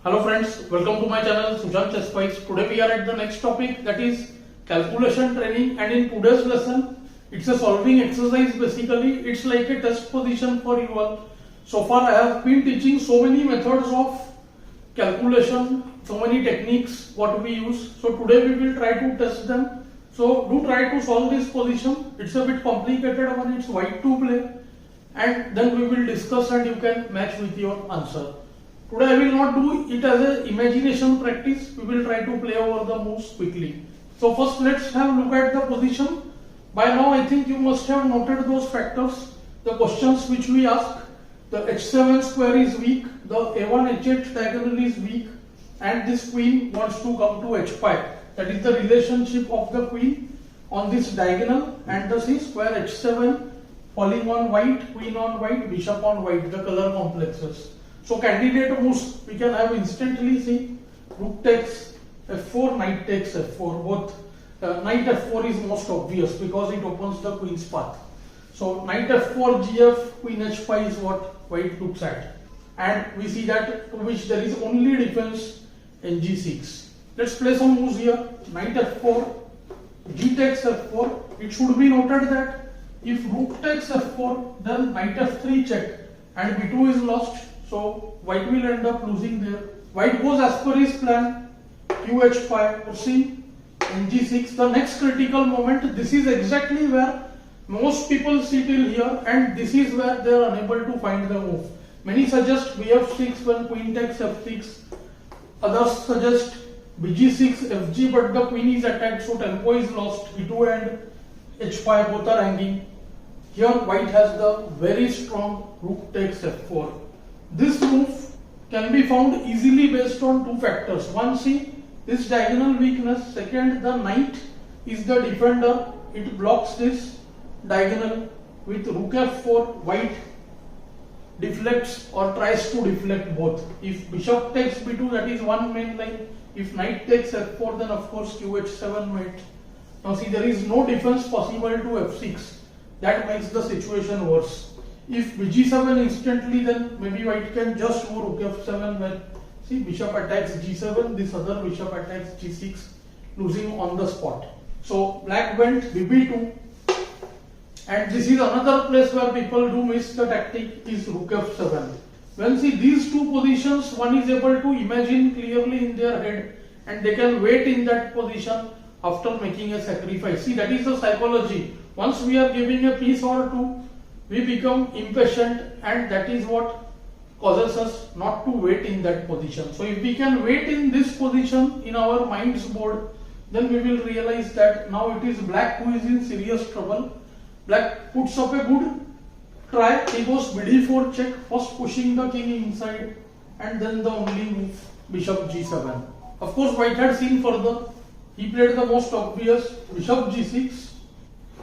Hello friends, welcome to my channel Sushant Chess Fights. Today we are at the next topic, that is calculation training, and in today's lesson it's a solving exercise. Basically it's like a test position for you all. So far I have been teaching so many methods of calculation, so many techniques what we use. So today we will try to test them. So do try to solve this position. It's a bit complicated one, it's white to play, and then we will discuss and you can match with your answer. Today I will not do it as an imagination practice. We will try to play over the moves quickly. So first let's have a look at the position. By now I think you must have noted those factors, the questions which we ask. The h7 square is weak, the a1 h8 diagonal is weak, and this queen wants to come to h5. That is the relationship of the queen on this diagonal, and the c square h7 falling on white, queen on white, bishop on white, the color complexes. So candidate moves we can have instantly. See, rook takes f4, knight takes f4. Both knight f4 is most obvious because it opens the queen's path. So knight f4, gf, queen h5 is what white looks at, and we see that to which there is only defense in g6. Let's play some moves here. Knight f4, g takes f4. It should be noted that if rook takes f4, then knight f3 check, and b2 is lost. So white will end up losing there. White goes as per his plan, qh5, proceed, ng6. The next critical moment, this is exactly where most people see till here, and this is where they are unable to find the move. Many suggest bf6 when queen takes f6. Others suggest bg6, fg, but the queen is attacked, so tempo is lost. e2 and h5 both are hanging. Here white has the very strong rook takes f4. This move can be found easily based on two factors. One, see this diagonal weakness. Second, the knight is the defender. It blocks this diagonal. With rook f4, white deflects or tries to deflect both. If bishop takes b2, that is one main line. If knight takes f4, then of course qh7 mate. Now see, there is no defense possible to f6. That makes the situation worse. If bg7 instantly, then maybe white can just go rook f7 when, see, bishop attacks g7, this other bishop attacks g6, losing on the spot. So black went bb2, and this is another place where people do miss the tactic, is rook f7. When see these two positions, one is able to imagine clearly in their head, and they can wait in that position after making a sacrifice. See, that is the psychology. Once we are giving a piece or two, we become impatient, and that is what causes us not to wait in that position. So if we can wait in this position in our mind's board, then we will realize that now it is black who is in serious trouble. Black puts up a good try. He goes bd4 check, first pushing the king inside, and then the only move, bishop g7. Of course white had seen further. He played the most obvious, bishop g6,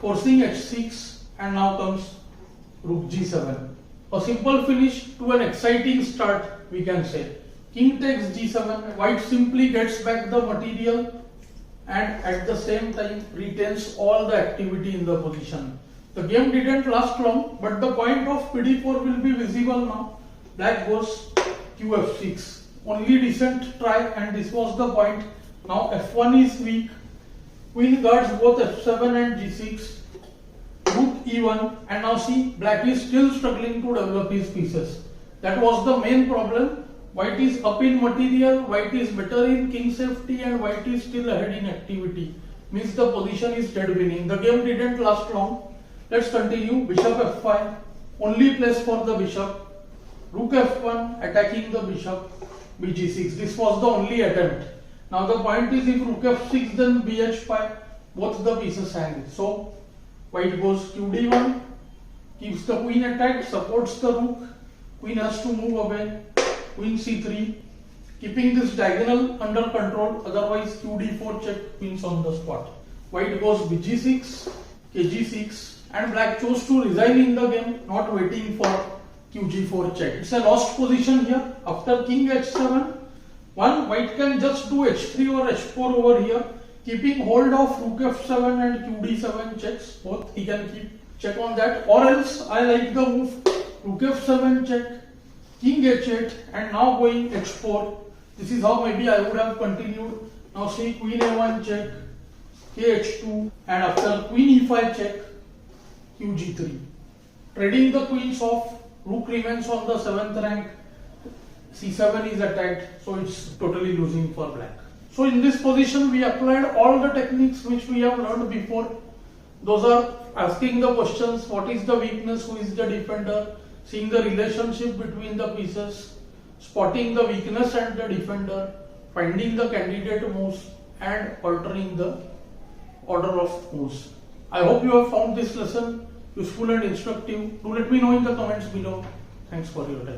forcing h6, and now comes rook g7. A simple finish to an exciting start, we can say. King takes g7, white simply gets back the material and at the same time retains all the activity in the position. The game didn't last long, but the point of pd4 will be visible now. Black goes qf6. Only decent try, and this was the point. Now f1 is weak. Queen guards both f7 and g6. Rook e1, and now see, black is still struggling to develop his pieces. That was the main problem. White is up in material, white is better in king safety, and white is still ahead in activity. Means the position is dead winning. The game didn't last long. Let's continue. Bishop f5, only place for the bishop. Rook f1, attacking the bishop. bg6. This was the only attempt. Now the point is, if rook f6, then bh5, both the pieces hang. So white goes qd1, keeps the queen attacked, supports the rook. Queen has to move away. Queen c3, keeping this diagonal under control. Otherwise qd4 check, queen's on the spot. White goes bg6, kg6, and black chose to resign in the game, not waiting for qg4 check. It's a lost position here. After king h7, white can just do h3 or h4 over here, keeping hold of rook f7 and qd7 checks. Both he can keep check on that, or else I like the move rook f7 check, king h8, and now going h4, This is how maybe I would have continued. Now see queen a1 check, kh2, and after queen e5 check, qg3. Trading the queens off, rook remains on the 7th rank, c7 is attacked, so it's totally losing for black. So in this position we applied all the techniques which we have learned before. Those are asking the questions, what is the weakness, who is the defender, seeing the relationship between the pieces, spotting the weakness and the defender, finding the candidate moves and altering the order of moves. I hope you have found this lesson useful and instructive. Do let me know in the comments below. Thanks for your time.